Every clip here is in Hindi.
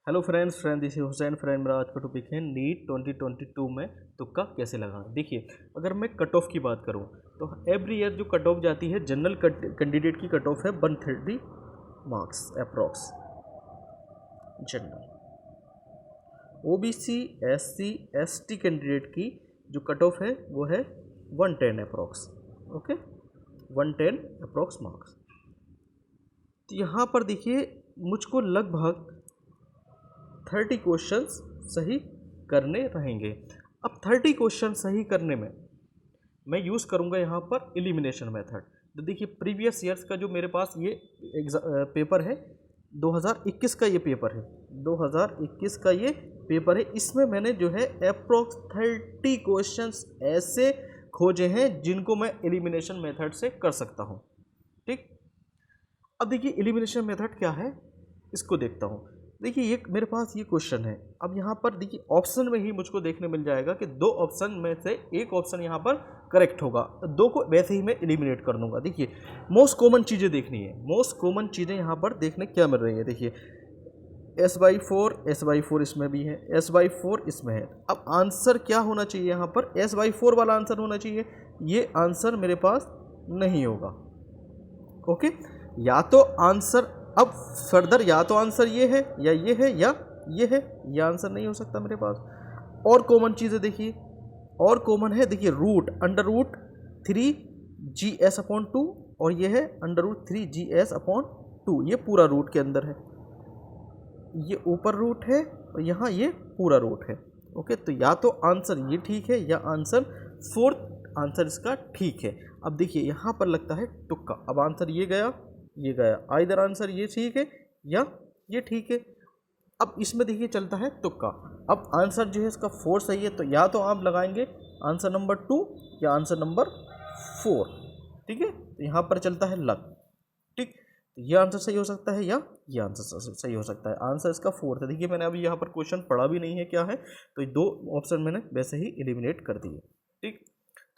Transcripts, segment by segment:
Hello friends, this is Hussain friend. मेरा आज का टॉपिक है नीट 2022 में तुक्का कैसे लगाना। देखिए, अगर मैं कट ऑफ की बात करूं तो एवरी ईयर जो कट ऑफ जाती है जनरल कैंडिडेट की कट ऑफ है 130 marks approx. General OBC SC ST candidate की जो कट ऑफ है वो है 110 अप्रॉक्स। Okay, 110 approx marks. तो यहाँ पर देखिए, मुझको लगभग 30 क्वेश्चंस सही करने रहेंगे। अब 30 क्वेश्चन सही करने में मैं यूज़ करूंगा यहाँ पर एलिमिनेशन मेथड। तो देखिए, प्रीवियस ईयर्स का जो मेरे पास ये पेपर है 2021 का, ये पेपर है 2021 का ये पेपर है। इसमें मैंने जो है अप्रोक्स 30 क्वेश्चंस ऐसे खोजे हैं जिनको मैं एलिमिनेशन मेथड से कर सकता हूँ। ठीक, अब देखिए एलिमिनेशन मेथड क्या है, इसको देखता हूँ। देखिए, ये मेरे पास ये क्वेश्चन है। अब यहाँ पर देखिए, ऑप्शन में ही मुझको देखने मिल जाएगा कि दो ऑप्शन में से एक ऑप्शन यहाँ पर करेक्ट होगा, दो को वैसे ही मैं एलिमिनेट कर दूंगा। देखिए, मोस्ट कॉमन चीज़ें देखनी है। मोस्ट कॉमन चीज़ें यहाँ पर देखने क्या मिल रही है। देखिए, S/4 इसमें भी है, S/4 इसमें है। अब आंसर क्या होना चाहिए यहाँ पर, S/4 वाला आंसर होना चाहिए। ये आंसर मेरे पास नहीं होगा। ओके, या तो आंसर, अब फर्दर या तो आंसर ये है या ये है या ये है, ये आंसर नहीं हो सकता मेरे पास। और कॉमन चीज़ें देखिए, और कॉमन है, देखिए रूट √3GS/2 और ये है √3GS/2। ये पूरा रूट के अंदर है, ये ऊपर रूट है और यहाँ ये पूरा रूट है। ओके, तो या तो आंसर ये ठीक है या आंसर फोर्थ आंसर इसका ठीक है। अब देखिए, यहाँ पर लगता है तुक्का। अब आंसर ये गया, ये गया, आइदर आंसर ये ठीक है या ये ठीक है। अब इसमें देखिए चलता है तुक्का। अब आंसर जो है इसका 4 सही है, तो या तो आप लगाएंगे आंसर नंबर 2 या आंसर नंबर 4। ठीक है, तो यहाँ पर चलता है लक। ठीक, तो ये आंसर सही हो सकता है या ये आंसर सही हो सकता है। आंसर इसका 4 है। देखिए, मैंने अभी यहाँ पर क्वेश्चन पढ़ा भी नहीं है क्या है, तो ये दो ऑप्शन मैंने वैसे ही एलिमिनेट कर दिए। ठीक,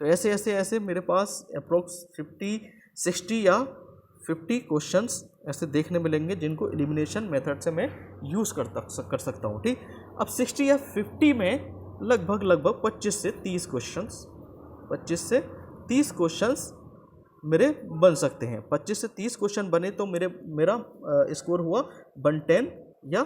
तो ऐसे ऐसे ऐसे मेरे पास अप्रोक्स 50, 60 या 50 क्वेश्चंस ऐसे देखने मिलेंगे जिनको एलिमिनेशन मेथड से मैं यूज़ कर सकता हूँ। ठीक, अब 60 या 50 में लगभग 25 से 30 क्वेश्चंस, 25 से 30 क्वेश्चंस मेरे बन सकते हैं। 25 से 30 क्वेश्चन बने तो मेरा स्कोर हुआ 110 या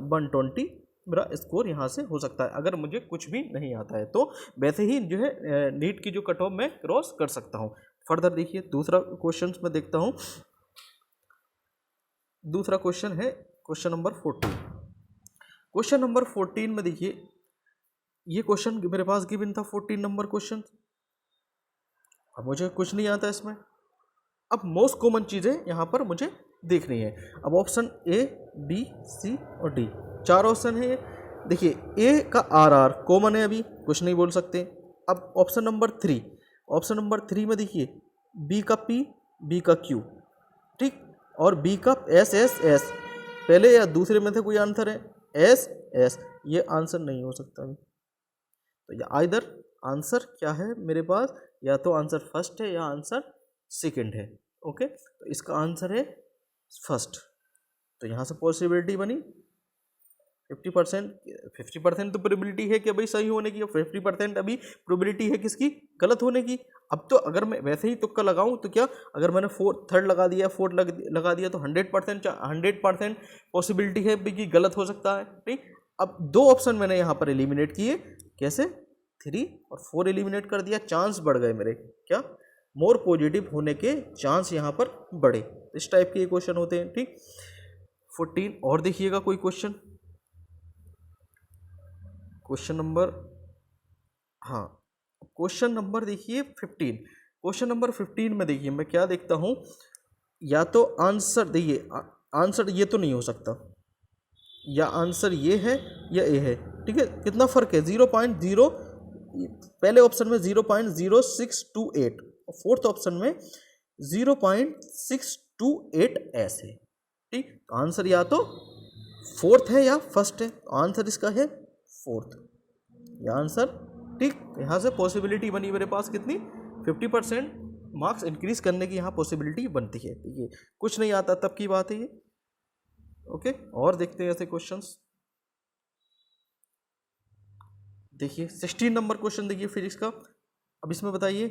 120। मेरा स्कोर यहाँ से हो सकता है अगर मुझे कुछ भी नहीं आता है, तो वैसे ही जो है नीट की जो कट ऑफ मैं क्रॉस कर सकता हूँ। फर्दर देखिए, दूसरा क्वेश्चन मैं देखता हूँ। दूसरा क्वेश्चन है क्वेश्चन नंबर 14। क्वेश्चन नंबर 14 में देखिए, ये क्वेश्चन मेरे पास गिवन था 14 नंबर क्वेश्चन। अब मुझे कुछ नहीं आता इसमें। अब मोस्ट कॉमन चीज़ें यहाँ पर मुझे देखनी है। अब ऑप्शन A, B, C और D, 4 ऑप्शन है। देखिए, A का RR कॉमन है, अभी कुछ नहीं बोल सकते। अब ऑप्शन नंबर 3 में देखिए, B का P, B का Q, ठीक, और B का S पहले या दूसरे में से कोई आंसर है, S, ये आंसर नहीं हो सकता अभी। तो या आइदर आंसर क्या है मेरे पास, या तो आंसर फर्स्ट है या आंसर सेकंड है। ओके, तो इसका आंसर है फर्स्ट। तो यहाँ से पॉसिबिलिटी बनी 50% तो प्रोबेबिलिटी है कि भाई सही होने की, 50% अभी प्रोबेबिलिटी है किसकी, गलत होने की। अब तो अगर मैं वैसे ही तुक्का लगाऊं तो क्या, अगर मैंने थर्ड लगा दिया, फोर्थ लगा दिया, तो 100% पॉसिबिलिटी है कि गलत हो सकता है। ठीक, अब दो ऑप्शन मैंने यहाँ पर एलिमिनेट किए। कैसे, 3 और 4 एलिमिनेट कर दिया। चांस बढ़ गए मेरे, क्या, मोर पॉजिटिव होने के चांस यहाँ पर बढ़े। इस टाइप के क्वेश्चन होते हैं। ठीक, 14 और देखिएगा कोई क्वेश्चन नंबर, हाँ, क्वेश्चन नंबर देखिए 15। क्वेश्चन नंबर 15 में देखिए मैं क्या देखता हूँ, या तो आंसर देखिए, आंसर ये तो नहीं हो सकता, या आंसर ये है या ये है। ठीक है, कितना फ़र्क है, 0.0, पहले ऑप्शन में 0.0628 और फोर्थ ऑप्शन में 0.628 ऐसे। ठीक, तो आंसर या तो फोर्थ है या फर्स्ट है, तो आंसर इसका है फोर्थ, यह आंसर। ठीक, यहाँ से पॉसिबिलिटी बनी मेरे पास कितनी, 50% मार्क्स इंक्रीज करने की यहाँ पॉसिबिलिटी बनती है। ठीक है, कुछ नहीं आता तब की बात है ये। ओके, और देखते हैं ऐसे क्वेश्चंस। देखिए 16 नंबर क्वेश्चन देखिए फिजिक्स का। अब इसमें बताइए,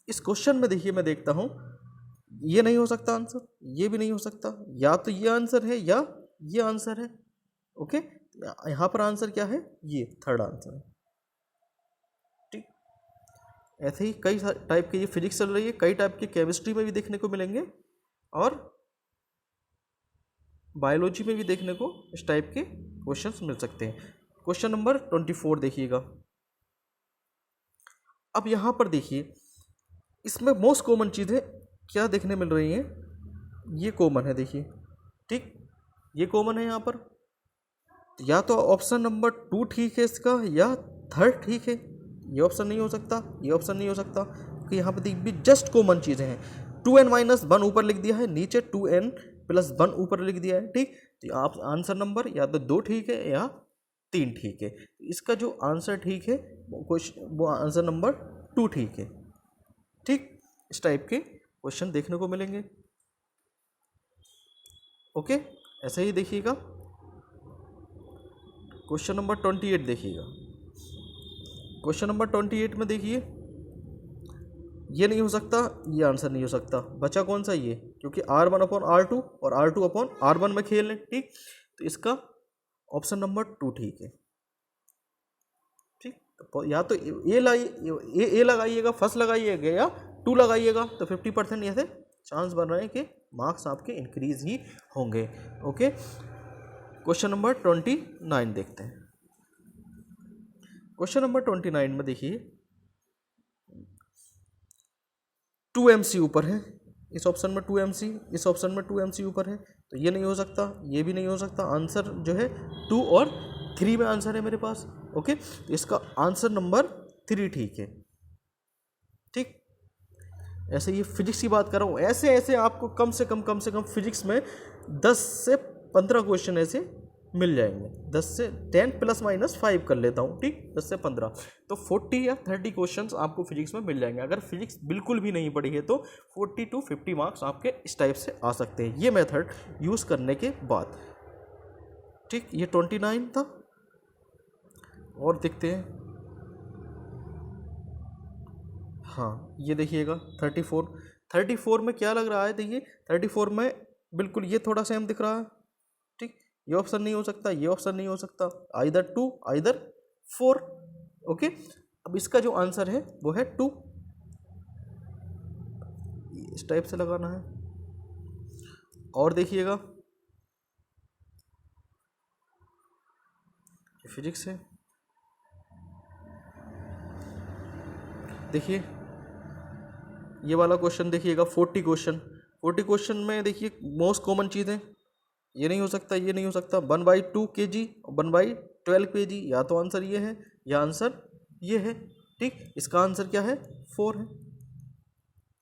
इस क्वेश्चन में देखिए मैं देखता हूं, ये नहीं हो सकता आंसर, ये भी नहीं हो सकता, या तो ये आंसर है या ये आंसर है। ओके, यहां पर आंसर क्या है, ये थर्ड आंसर है। ठीक, ऐसे ही कई टाइप के, ये फिजिक्स चल रही है, कई टाइप के केमिस्ट्री में भी देखने को मिलेंगे और बायोलॉजी में भी देखने को इस टाइप के क्वेश्चंस मिल सकते हैं। क्वेश्चन नंबर 24 देखिएगा। अब यहाँ पर देखिए, इसमें मोस्ट कॉमन चीज़ें क्या देखने मिल रही हैं, ये कॉमन है देखिए। ठीक, ये कॉमन है यहाँ पर, या तो ऑप्शन नंबर 2 ठीक है इसका, या थर्ड ठीक है। ये ऑप्शन नहीं हो सकता, ये ऑप्शन नहीं हो सकता, क्योंकि यहाँ पर भी जस्ट कॉमन चीज़ें हैं। 2n-1 ऊपर लिख दिया है, नीचे 2n+1 ऊपर लिख दिया है। ठीक, तो आप आंसर नंबर या तो 2 ठीक है या 3 ठीक है। इसका जो आंसर ठीक है वो आंसर नंबर 2 ठीक है। ठीक, इस टाइप के क्वेश्चन देखने को मिलेंगे। ओके, ऐसे ही देखिएगा। क्वेश्चन नंबर 28 देखिएगा। क्वेश्चन नंबर 28 में देखिए, ये नहीं हो सकता, ये आंसर नहीं हो सकता, बचा कौन सा, ये, क्योंकि R1/R2 और R2/R1 में खेल लें। ठीक, तो इसका ऑप्शन नंबर 2 ठीक है। ठीक, तो या तो ए लगाइएगा, फर्स्ट लगाइएगा, या 2 लगाइएगा, तो 50% ऐसे चांस बन रहे हैं कि मार्क्स आपके इंक्रीज ही होंगे। ओके, क्वेश्चन नंबर 29 देखते हैं। क्वेश्चन नंबर 29 में देखिए 2mc ऊपर है, इस ऑप्शन में 2mc, इस ऑप्शन में 2mc ऊपर है, तो ये नहीं हो सकता, ये भी नहीं हो सकता। आंसर जो है 2 और 3 में आंसर है मेरे पास। ओके, तो इसका आंसर नंबर 3 ठीक है। ठीक, ऐसे ये फिजिक्स की बात कर रहा हूँ, ऐसे ऐसे आपको कम से कम फिजिक्स में 10 से 15 क्वेश्चन ऐसे मिल जाएंगे। 10 से 10 ±5 कर लेता हूँ। ठीक, 10 से 15, तो 40 या 30 क्वेश्चंस आपको फिजिक्स में मिल जाएंगे। अगर फिजिक्स बिल्कुल भी नहीं पढ़ी है तो 40 to 50 मार्क्स आपके इस टाइप से आ सकते हैं, ये मेथड यूज़ करने के बाद। ठीक, ये 29 था, और देखते हैं। हाँ, ये देखिएगा 34 में क्या लग रहा है, देखिए 34 में बिल्कुल ये थोड़ा सेम दिख रहा है। ठीक, ये ऑप्शन नहीं हो सकता, ये ऑप्शन नहीं हो सकता, आइदर 2 आइदर 4। ओके, अब इसका जो आंसर है वो है 2, इस टाइप से लगाना है। और देखिएगा, फिजिक्स है, देखिए ये वाला क्वेश्चन देखिएगा, 40 क्वेश्चन में देखिए मोस्ट कॉमन चीज़ें, ये नहीं हो सकता, ये नहीं हो सकता, 1/2 kg और 1/12 kg, या तो आंसर ये है या आंसर ये है। ठीक, इसका आंसर क्या है, 4 है।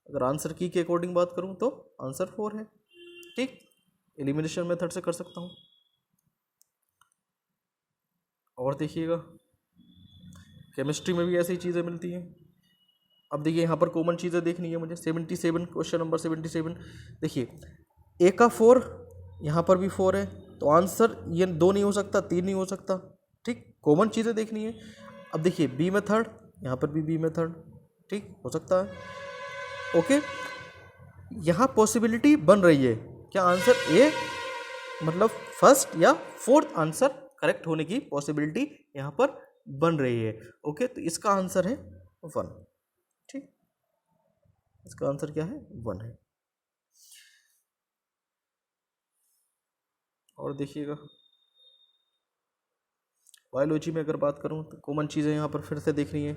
अगर आंसर की के अकॉर्डिंग बात करूं तो आंसर 4 है। ठीक, एलिमिनेशन मेथड से कर सकता हूं। और देखिएगा, केमिस्ट्री में भी ऐसी चीज़ें मिलती हैं। अब देखिए यहाँ पर कॉमन चीज़ें देखनी है मुझे। 77, क्वेश्चन नंबर 77 देखिए, ए का 4, यहाँ पर भी 4 है, तो आंसर ये 2 नहीं हो सकता, 3 नहीं हो सकता। ठीक, कॉमन चीज़ें देखनी है। अब देखिए बी मेथड, यहाँ पर भी बी मेथड, ठीक हो सकता है। ओके, यहाँ पॉसिबिलिटी बन रही है, क्या आंसर ए मतलब फर्स्ट या फोर्थ आंसर करेक्ट होने की पॉसिबिलिटी यहाँ पर बन रही है। ओके, तो इसका आंसर है 1। ठीक, इसका आंसर क्या है, 1 है। और देखिएगा, बायोलॉजी में अगर बात करूं तो कॉमन चीज़ें यहाँ पर फिर से देखनी है,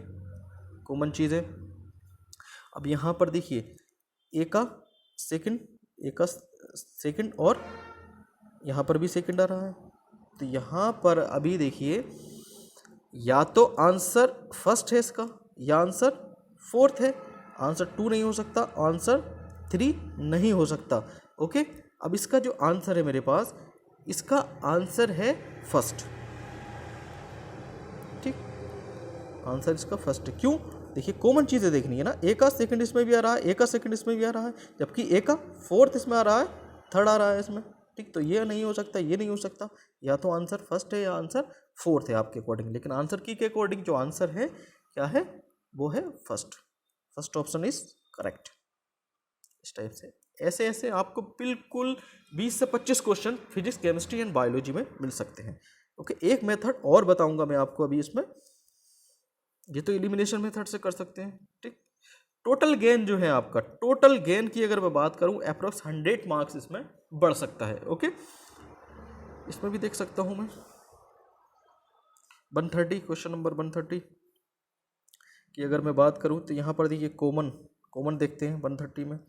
कॉमन चीज़ें। अब यहाँ पर देखिए ए का सेकंड और यहाँ पर भी सेकंड आ रहा है, तो यहाँ पर अभी देखिए या तो आंसर फर्स्ट है इसका, या आंसर फोर्थ है। आंसर 2 नहीं हो सकता, आंसर 3 नहीं हो सकता। ओके, अब इसका जो आंसर है मेरे पास, इसका आंसर है फर्स्ट। ठीक, आंसर इसका फर्स्ट है। क्यों, देखिए कॉमन चीज़ें देखनी है ना, ए का सेकंड इसमें भी आ रहा है, ए का सेकंड इसमें भी आ रहा है, जबकि ए का फोर्थ इसमें आ रहा है, थर्ड आ रहा है इसमें, ठीक। तो ये नहीं हो सकता, ये नहीं हो सकता, या तो आंसर फर्स्ट है या आंसर फोर्थ है आपके अकॉर्डिंग। लेकिन आंसर की के अकॉर्डिंग जो आंसर है क्या है, वो है फर्स्ट ऑप्शन इज करेक्ट। इस टाइप से ऐसे ऐसे आपको बिल्कुल 20 से 25 question physics, chemistry and biology में मिल सकते हैं। ओके, एक मेथड और बताऊंगा मैं आपको अभी इसमें, ये तो एलिमिनेशन मेथड से कर सकते हैं, ठीक। टोटल गेन जो है आपका, टोटल गेन की अगर मैं बात करूं, अप्रोक्स 100 मार्क्स इसमें बढ़ सकता है। ओके, इसमें भी देख सकता हूं मैं 130, क्वेश्चन नंबर 130 की अगर मैं बात करूं तो यहाँ पर देखिए कॉमन देखते हैं 130 में।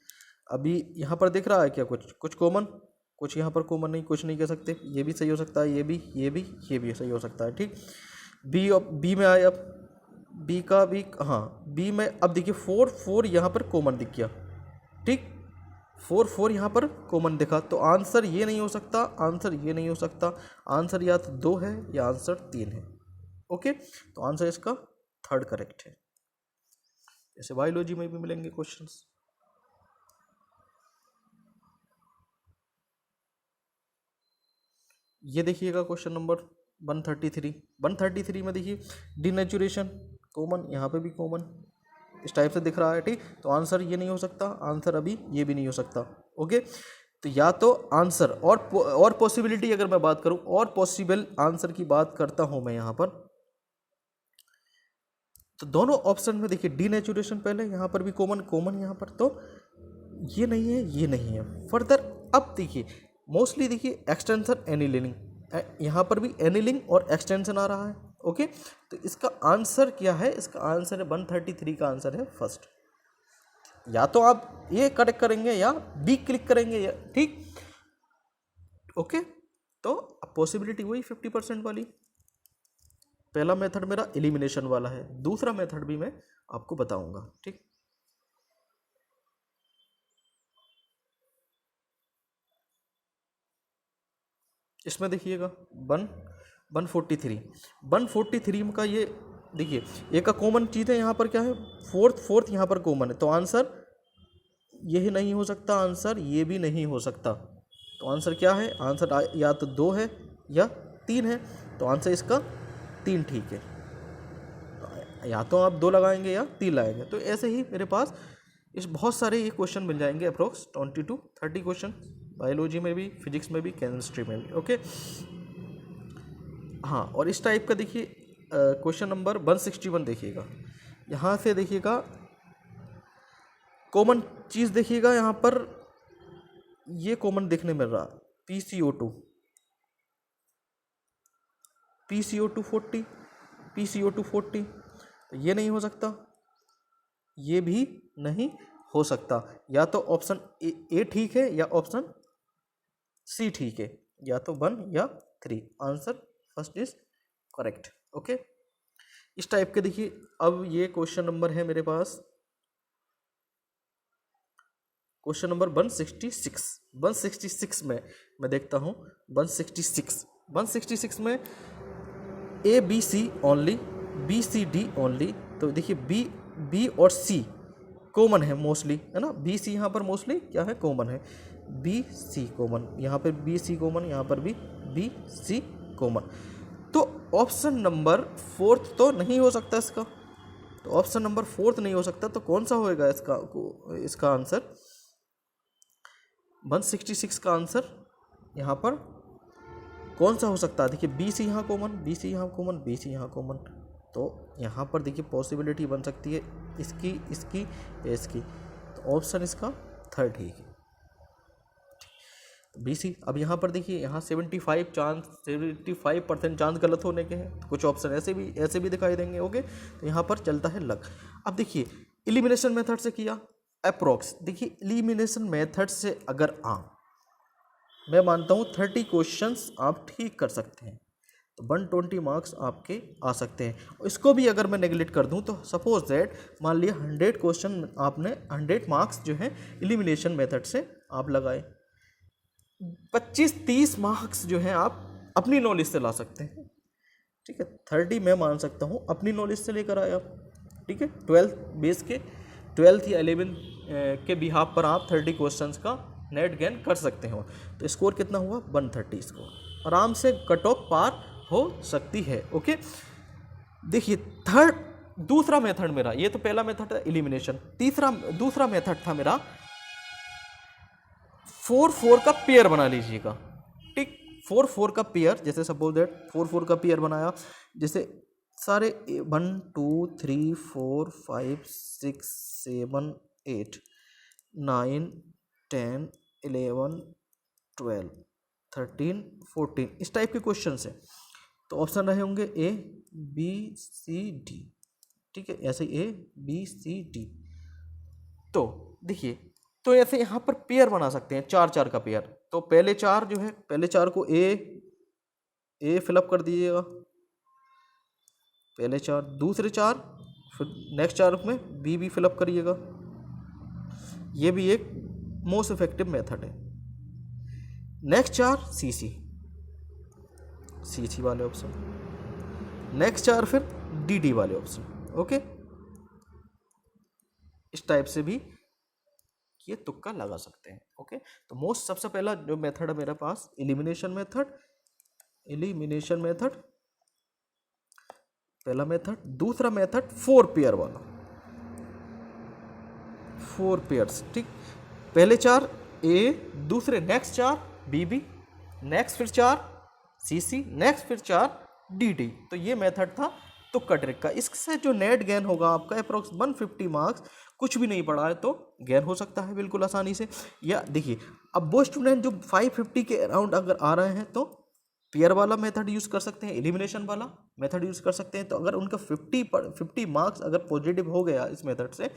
अभी यहाँ पर दिख रहा है क्या, कुछ कॉमन, कुछ यहाँ पर कॉमन नहीं, कुछ नहीं कह सकते, ये भी सही हो सकता है, ये भी सही हो सकता है, ठीक। बी में आए, अब बी का भी, हाँ बी में अब देखिए 4 यहाँ पर कॉमन दिख गया, ठीक। 4 यहाँ पर कॉमन दिखा, तो आंसर ये नहीं हो सकता, आंसर ये नहीं हो सकता, आंसर या तो 2 है या आंसर 3 है। ओके, तो आंसर इसका थर्ड करेक्ट है। जैसे बायोलॉजी में भी मिलेंगे क्वेश्चंस। ये देखिएगा क्वेश्चन नंबर 133 में देखिए डिनेचुरेशन कॉमन, यहाँ पे भी कॉमन इस टाइप से दिख रहा है, ठीक। तो आंसर ये नहीं हो सकता, आंसर अभी ये भी नहीं हो सकता। ओके, तो या तो आंसर और पॉसिबिलिटी अगर मैं बात करूं, और पॉसिबल आंसर की बात करता हूं मैं यहाँ पर, तो दोनों ऑप्शन में देखिए डिनेचुरेशन पहले, यहाँ पर भी कॉमन यहाँ पर, तो ये नहीं है, ये नहीं है। फर्दर अब देखिए मोस्टली देखिए एक्सटेंशन एनीलिंग, यहाँ पर भी एनीलिंग और एक्सटेंशन आ रहा है। ओके, तो इसका आंसर क्या है, इसका आंसर है 133 का आंसर है फर्स्ट। या तो आप ये करेक्ट करेंगे या बी क्लिक करेंगे, या ठीक। ओके, तो पॉसिबिलिटी वही 50% वाली। पहला मेथड मेरा एलिमिनेशन वाला है, दूसरा मेथड भी मैं आपको बताऊंगा, ठीक। इसमें देखिएगा 143 का ये देखिए एक का कॉमन चीज़ है, यहाँ पर क्या है, फोर्थ यहाँ पर कॉमन है, तो आंसर यही नहीं हो सकता, आंसर ये भी नहीं हो सकता। तो आंसर क्या है, आंसर या तो 2 है या 3 है, तो आंसर इसका 3 ठीक है। या तो आप 2 लगाएंगे या 3 लगाएंगे। तो ऐसे ही मेरे पास इस बहुत सारे ये क्वेश्चन मिल जाएंगे, अप्रोक्स 20 to 30 क्वेश्चन, बायोलॉजी में भी, फिजिक्स में भी, केमिस्ट्री में भी। ओके, हाँ, और इस टाइप का देखिए क्वेश्चन नंबर 161 देखिएगा, यहाँ से देखिएगा कॉमन चीज़ देखिएगा, यहाँ पर ये कॉमन देखने मिल रहा, PCO2 40, तो ये नहीं हो सकता, ये भी नहीं हो सकता। या तो ऑप्शन ए ठीक है या ऑप्शन सी ठीक है, या तो 1 या 3, answer first is correct. Okay, इस टाइप के देखिए अब ये क्वेश्चन नंबर है मेरे पास, क्वेश्चन नंबर 166 में मैं देखता हूँ 166 में ABC ओनली, BCD ओनली। तो देखिए बी और सी कॉमन है मोस्टली, है ना, BC यहाँ पर मोस्टली क्या है, कॉमन है, BC कॉमन, यहाँ पर BC कॉमन, यहाँ पर भी BC कॉमन। तो ऑप्शन नंबर 4 तो नहीं हो सकता इसका, तो ऑप्शन नंबर 4 नहीं हो सकता, तो कौन सा होएगा इसका आंसर, 166 का आंसर यहाँ पर कौन सा हो सकता है। देखिए BC यहाँ कॉमन, BC यहाँ कॉमन, BC यहाँ कॉमन, तो यहाँ पर देखिए पॉसिबिलिटी बन सकती है इसकी, तो ऑप्शन इसका थर्ड ठीक है, BC। अब यहाँ पर देखिए यहाँ 75% चांस गलत होने के हैं, तो कुछ ऑप्शन ऐसे भी दिखाई देंगे। ओके, तो यहाँ पर चलता है लक। अब देखिए एलिमिनेशन मेथड से किया अप्रोक्स, देखिए एलिमिनेशन मेथड से अगर मैं मानता हूँ 30 क्वेश्चंस आप ठीक कर सकते हैं, तो 120 मार्क्स आपके आ सकते हैं। इसको भी अगर मैं नेगलेक्ट कर दूं, तो सपोज दैट मान लिया 100 क्वेश्चन आपने 100 मार्क्स जो है एलिमिनेशन मेथड से आप लगाए, 25-30 मार्क्स जो हैं आप अपनी नॉलेज से ला सकते हैं, ठीक है। 30 मैं मान सकता हूँ अपनी नॉलेज से लेकर आए आप, ठीक है। 12th बेस के 12th या 11th के बिहाफ पर आप 30 क्वेश्चंस का नेट गेन कर सकते हो। तो स्कोर कितना हुआ 130 स्कोर, आराम से कट ऑफ पार हो सकती है। ओके, देखिए दूसरा मेथड मेरा, ये तो पहला मेथड था एलिमिनेशन, दूसरा मेथड था मेरा 4-4 का पेयर बना लीजिएगा, ठीक। 4-4 का पेयर, जैसे सपोज दैट 4-4 का पेयर बनाया, जैसे सारे 1 2 3 4 5 6 7 8 9 10 11 12 13 14 इस टाइप के क्वेश्चन है। तो ऑप्शन रहे होंगे A B C D, ठीक है, ऐसे A B C D। तो देखिए, तो ऐसे यहाँ पर पेयर बना सकते हैं, 4-4 का पेयर। तो पहले 4 जो है, पहले 4 को A फिलअप कर दीजिएगा, पहले 4, दूसरे 4, फिर नेक्स्ट 4 में B फिलअप करिएगा। ये भी एक मोस्ट इफेक्टिव मेथड है। नेक्स्ट 4 CC वाले ऑप्शन, नेक्स्ट 4 फिर DD वाले ऑप्शन। ओके, इस टाइप से भी ये तुक्का लगा सकते हैं। ओके, तो सबसे पहला जो मेथड है मेरे पास एलिमिनेशन मेथड, पहला मेथड। दूसरा मेथड 4 पेयर वाला, 4 पेयर्स, ठीक। पहले 4 A, दूसरे नेक्स्ट 4 BB, नेक्स्ट फिर 4 CC, नेक्स्ट फिर 4 DD। तो ये मेथड था तुक्का ट्रिक का। इससे जो नेट गेन होगा आपका अप्रोक्स 150 मार्क्स, कुछ भी नहीं पढ़ा है तो गेन हो सकता है बिल्कुल आसानी से। या देखिए, अब वो स्टूडेंट जो 550 के अराउंड अगर आ रहे हैं तो पेयर वाला मेथड यूज़ कर सकते हैं, एलिमिनेशन वाला मेथड यूज़ कर सकते हैं। तो अगर उनका 50 मार्क्स अगर पॉजिटिव हो गया इस मेथड से,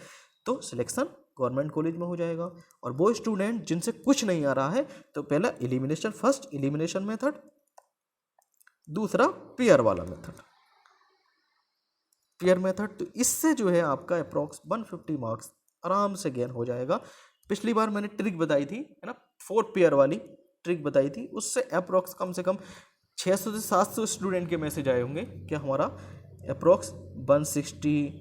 तो सिलेक्शन गवर्नमेंट कॉलेज में हो जाएगा। और वो स्टूडेंट जिनसे कुछ नहीं आ रहा है, तो पहला फर्स्ट एलिमिनेशन मेथड, दूसरा पेयर वाला मेथड, पेयर मेथड। तो इससे जो है आपका अप्रॉक्स 150 मार्क्स आराम से गेन हो जाएगा। पिछली बार मैंने ट्रिक बताई थी, है ना, 4 पेयर वाली ट्रिक बताई थी, उससे अप्रॉक्स कम से कम 600 से 700 स्टूडेंट के मैसेज आए होंगे कि हमारा अप्रॉक्स 160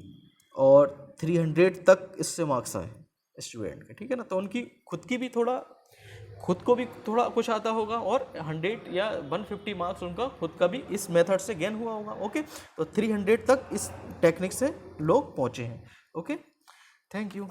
और 300 तक इससे मार्क्स आए स्टूडेंट के, ठीक है ना। तो उनकी खुद को भी थोड़ा कुछ आता होगा, और 100 या 150 मार्क्स उनका खुद का भी इस मेथड से गेन हुआ होगा। ओके, तो 300 तक इस टेक्निक से लोग पहुंचे हैं। Okay, thank you.